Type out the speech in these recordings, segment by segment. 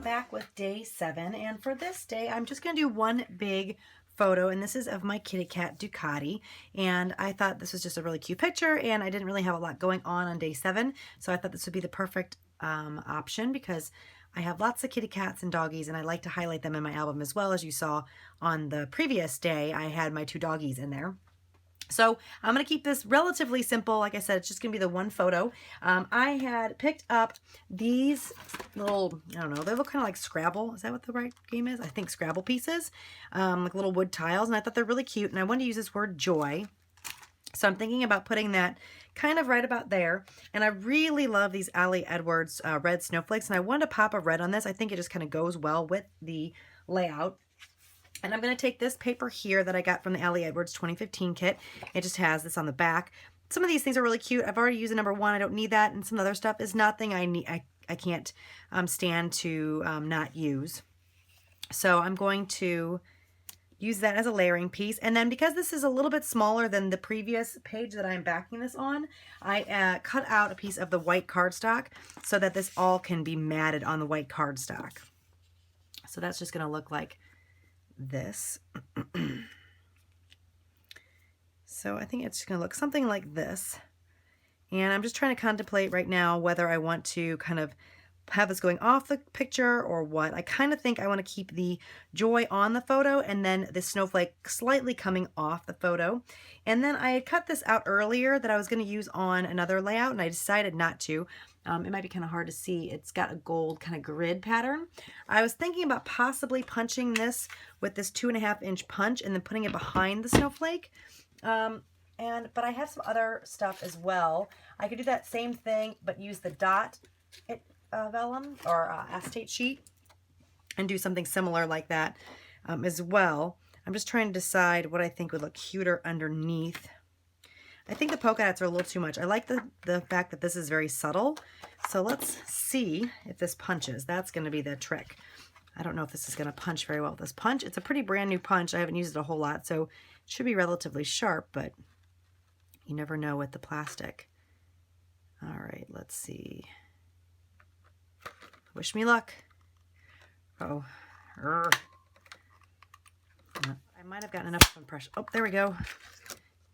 back with day 7, and for this day I'm just going to do one big photo, and this is of my kitty cat Ducati, and I thought this was just a really cute picture, and I didn't really have a lot going on day 7, so I thought this would be the perfect option because I have lots of kitty cats and doggies, and I like to highlight them in my album as well. As you saw on the previous day, I had my 2 doggies in there. So I'm going to keep this relatively simple. Like I said, it's just going to be the one photo. I had picked up these little, I don't know, they look kind of like Scrabble. Is that what the right game is? I think Scrabble pieces, like little wood tiles. And I thought they're really cute. And I wanted to use this word joy. So I'm thinking about putting that kind of right about there. And I really love these Ali Edwards red snowflakes. And I wanted to pop a red on this. I think it just kind of goes well with the layout. And I'm going to take this paper here that I got from the Ali Edwards 2015 kit. It just has this on the back. Some of these things are really cute. I've already used a number 1. I don't need that. And some other stuff is nothing I need. I can't stand to not use. So I'm going to use that as a layering piece. And then because this is a little bit smaller than the previous page that I'm backing this on, I cut out a piece of the white cardstock so that this all can be matted on the white cardstock. So that's just going to look like this. So I think it's going to look something like this. And I'm just trying to contemplate right now whether I want to kind of have this going off the picture or what. I kind of think I want to keep the joy on the photo and then the snowflake slightly coming off the photo. And then I had cut this out earlier that I was going to use on another layout, and I decided not to. It might be kind of hard to see. It's got a gold kind of grid pattern. I was thinking about possibly punching this with this 2.5-inch punch and then putting it behind the snowflake. But I have some other stuff as well. I could do that same thing, but use the dot vellum or acetate sheet and do something similar like that as well. I'm just trying to decide what I think would look cuter underneath. I think the polka dots are a little too much. I like the fact that this is very subtle. So let's see if this punches. That's going to be the trick. I don't know if this is going to punch very well with this punch. It's a pretty brand new punch. I haven't used it a whole lot, so it should be relatively sharp, but you never know with the plastic. All right, let's see. Wish me luck. Oh, I might have gotten enough impression. Oh, there we go.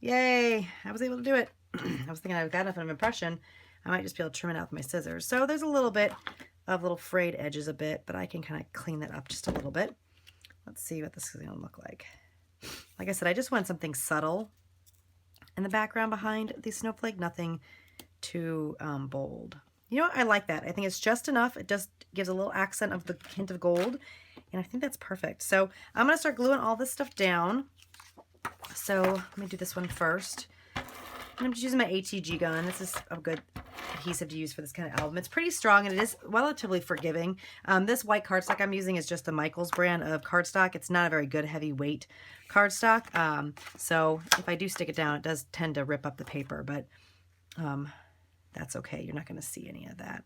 Yay, I was able to do it. I was thinking I've got enough of an impression. I might just be able to trim it out with my scissors. So there's a little bit of little frayed edges a bit, but I can kind of clean that up just a little bit. Let's see what this is going to look like. Like I said, I just want something subtle in the background behind the snowflake, nothing too bold. You know what? I like that. I think it's just enough. It just gives a little accent of the hint of gold, and I think that's perfect. So I'm going to start gluing all this stuff down. So let me do this one first. And I'm just using my ATG gun. This is a good adhesive to use for this kind of album. It's pretty strong, and it is relatively forgiving. This white cardstock I'm using is just the Michaels brand of cardstock. It's not a very good heavyweight cardstock. So if I do stick it down, it does tend to rip up the paper, but that's okay. You're not going to see any of that.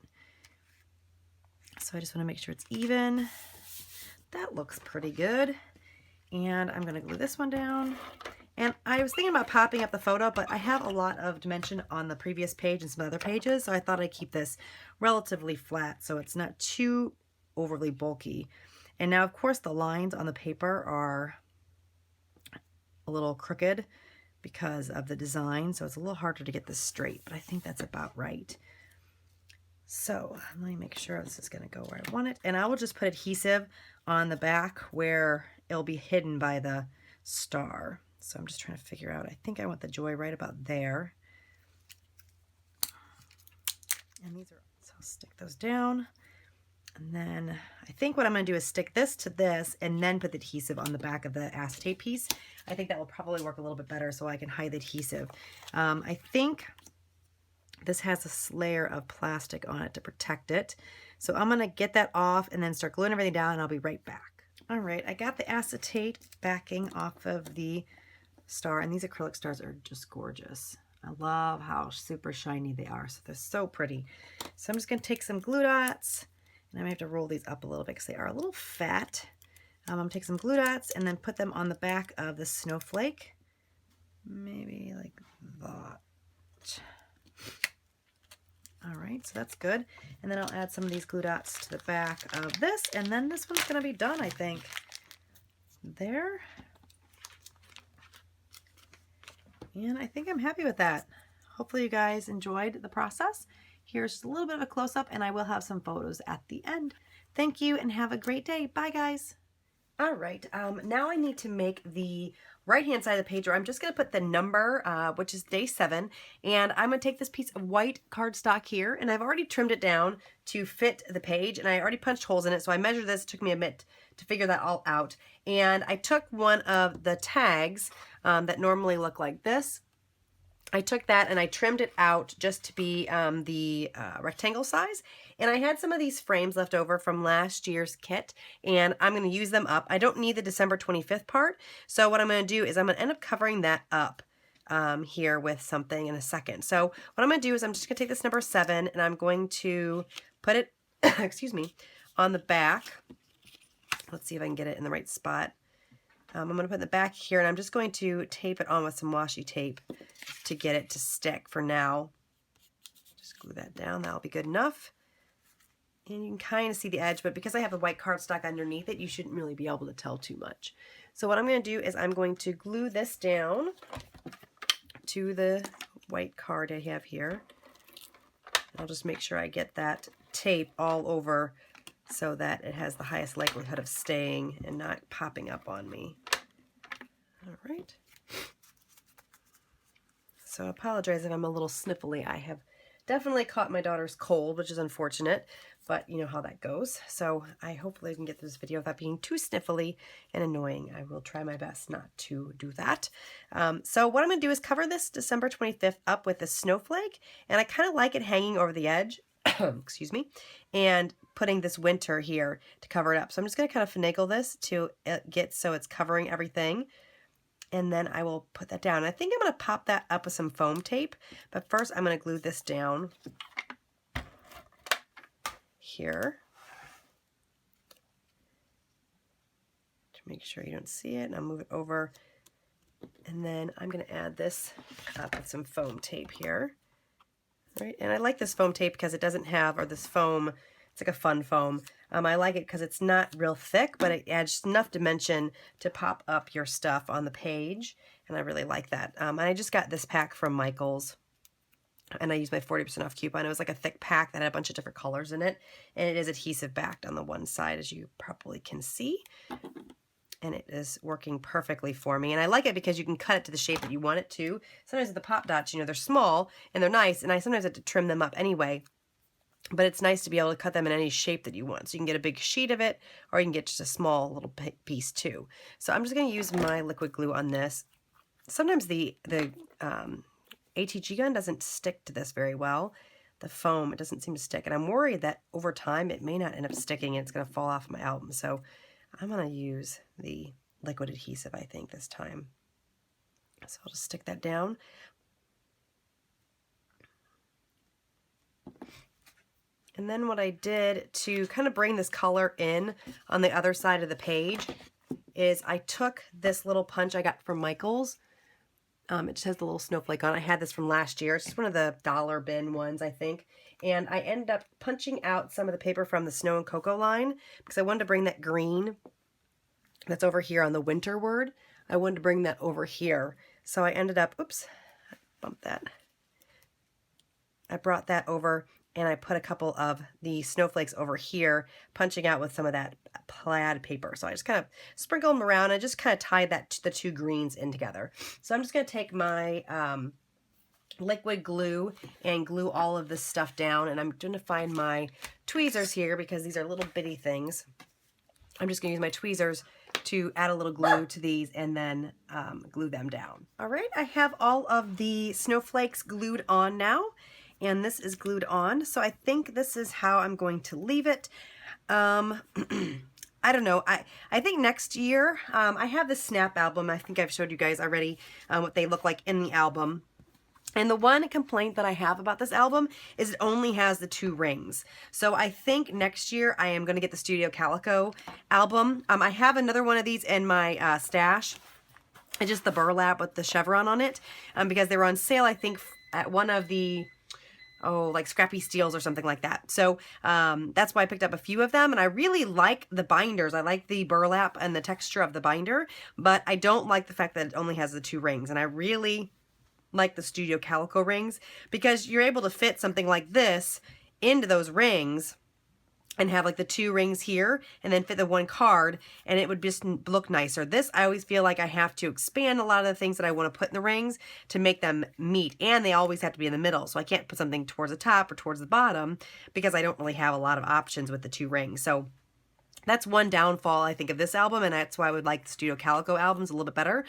So I just want to make sure it's even. That looks pretty good. And I'm going to glue this one down. And I was thinking about popping up the photo, but I have a lot of dimension on the previous page and some other pages, so I thought I'd keep this relatively flat so it's not too overly bulky. And now, of course, the lines on the paper are a little crooked because of the design, so it's a little harder to get this straight, but I think that's about right. So let me make sure this is going to go where I want it, and I will just put adhesive on the back where it'll be hidden by the star. So I'm just trying to figure out, I think I want the joy right about there. And these are, so I'll stick those down. And then I think what I'm going to do is stick this to this and then put the adhesive on the back of the acetate piece. I think that will probably work a little bit better so I can hide the adhesive. I think this has a layer of plastic on it to protect it. So I'm going to get that off and then start gluing everything down, and I'll be right back. All right, I got the acetate backing off of the star, and these acrylic stars are just gorgeous. I love how super shiny they are, so they're so pretty. So I'm just going to take some glue dots, and I may have to roll these up a little bit because they are a little fat. I'm going to take some glue dots and then put them on the back of the snowflake. Maybe like that. All right, right, so that's good. And then I'll add some of these glue dots to the back of this, and then this one's going to be done, I think. There. And I think I'm happy with that. Hopefully you guys enjoyed the process. Here's just a little bit of a close-up, and I will have some photos at the end. Thank you, and have a great day. Bye, guys. All right, now I need to make the right-hand side of the page where I'm just going to put the number, which is day 7, and I'm going to take this piece of white cardstock here, and I've already trimmed it down to fit the page, and I already punched holes in it, so I measured this. It took me a minute to figure that all out, and I took one of the tags that normally look like this. I took that and I trimmed it out just to be the rectangle size. And I had some of these frames left over from last year's kit, and I'm going to use them up. I don't need the December 25th part. So what I'm going to do is I'm going to end up covering that up here with something in a second. So what I'm going to do is I'm just going to take this number 7 and I'm going to put it, excuse me, on the back. Let's see if I can get it in the right spot. I'm going to put it in the back here, and I'm just going to tape it on with some washi tape to get it to stick for now. Just glue that down. That'll be good enough. And you can kind of see the edge, but because I have the white cardstock underneath it, you shouldn't really be able to tell too much. So what I'm going to do is I'm going to glue this down to the white card I have here. I'll just make sure I get that tape all over so that it has the highest likelihood of staying and not popping up on me. All right. So I apologize if I'm a little sniffly. I have definitely caught my daughter's cold, which is unfortunate, but you know how that goes. So I hopefully can get through this video without being too sniffly and annoying. I will try my best not to do that. So what I'm going to do is cover this December 25th up with a snowflake, and I kind of like it hanging over the edge. Excuse me, and putting this winter here to cover it up. So I'm just going to kind of finagle this to get so it's covering everything, and then I will put that down. I think I'm going to pop that up with some foam tape, but first I'm going to glue this down here to make sure you don't see it, and I'll move it over, and then I'm going to add this up with some foam tape here. Right, and I like this foam tape because it doesn't have, or this foam, it's like a fun foam. I like it because it's not real thick, but it adds enough dimension to pop up your stuff on the page, and I really like that. And I just got this pack from Michaels, and I used my 40% off coupon. It was like a thick pack that had a bunch of different colors in it, and it is adhesive backed on the one side, as you probably can see. And it is working perfectly for me. And I like it because you can cut it to the shape that you want it to. Sometimes with the pop dots, you know, they're small and they're nice, and I sometimes have to trim them up anyway. But it's nice to be able to cut them in any shape that you want. So you can get a big sheet of it, or you can get just a small little piece too. So I'm just going to use my liquid glue on this. Sometimes the ATG gun doesn't stick to this very well. The foam, it doesn't seem to stick. And I'm worried that over time it may not end up sticking and it's going to fall off my album. So I'm going to use the liquid adhesive, I think, this time. So I'll just stick that down. And then what I did to kind of bring this color in on the other side of the page is I took this little punch I got from Michaels. It just has the little snowflake on it. I had this from last year. It's just one of the dollar bin ones, I think. And I ended up punching out some of the paper from the Snow and Cocoa line because I wanted to bring that green that's over here on the winter word. I wanted to bring that over here. So I ended up, oops, I bumped that. I brought that over and I put a couple of the snowflakes over here, punching out with some of that plaid paper. So I just kind of sprinkled them around and just kind of tied the two greens in together. So I'm just going to take my liquid glue and glue all of this stuff down, and I'm going to find my tweezers here because these are little bitty things. I'm just going to use my tweezers to add a little glue to these and then glue them down. All right, I have all of the snowflakes glued on now, and this is glued on. So I think this is how I'm going to leave it. I don't know. I think next year, I have the Snap album. I think I've showed you guys already what they look like in the album. And the one complaint that I have about this album is it only has the 2 rings. So I think next year I am going to get the Studio Calico album. I have another one of these in my stash. It's just the burlap with the chevron on it because they were on sale, I think, at one of the oh, like Scrappy Steels or something like that. So that's why I picked up a few of them, and I really like the binders. I like the burlap and the texture of the binder, but I don't like the fact that it only has the 2 rings, and I really like the Studio Calico rings because you're able to fit something like this into those rings and have like the 2 rings here and then fit the 1 card, and it would just look nicer. This, I always feel like I have to expand a lot of the things that I want to put in the rings to make them meet, and they always have to be in the middle, so I can't put something towards the top or towards the bottom because I don't really have a lot of options with the 2 rings. So that's one downfall, I think, of this album, and that's why I would like the Studio Calico albums a little bit better.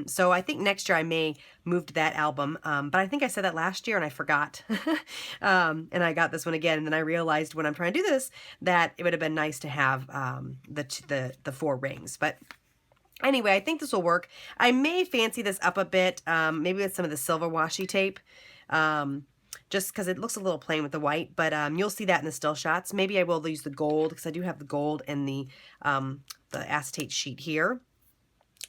So I think next year I may move to that album, but I think I said that last year and I forgot. And I got this one again, and then I realized when I'm trying to do this that it would have been nice to have the 4 rings. But anyway, I think this will work. I may fancy this up a bit, maybe with some of the silver washi tape. Just because it looks a little plain with the white, but you'll see that in the still shots. Maybe I will use the gold because I do have the gold in the acetate sheet here.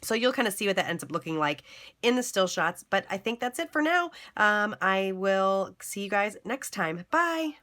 So you'll kind of see what that ends up looking like in the still shots, but I think that's it for now. I will see you guys next time. Bye!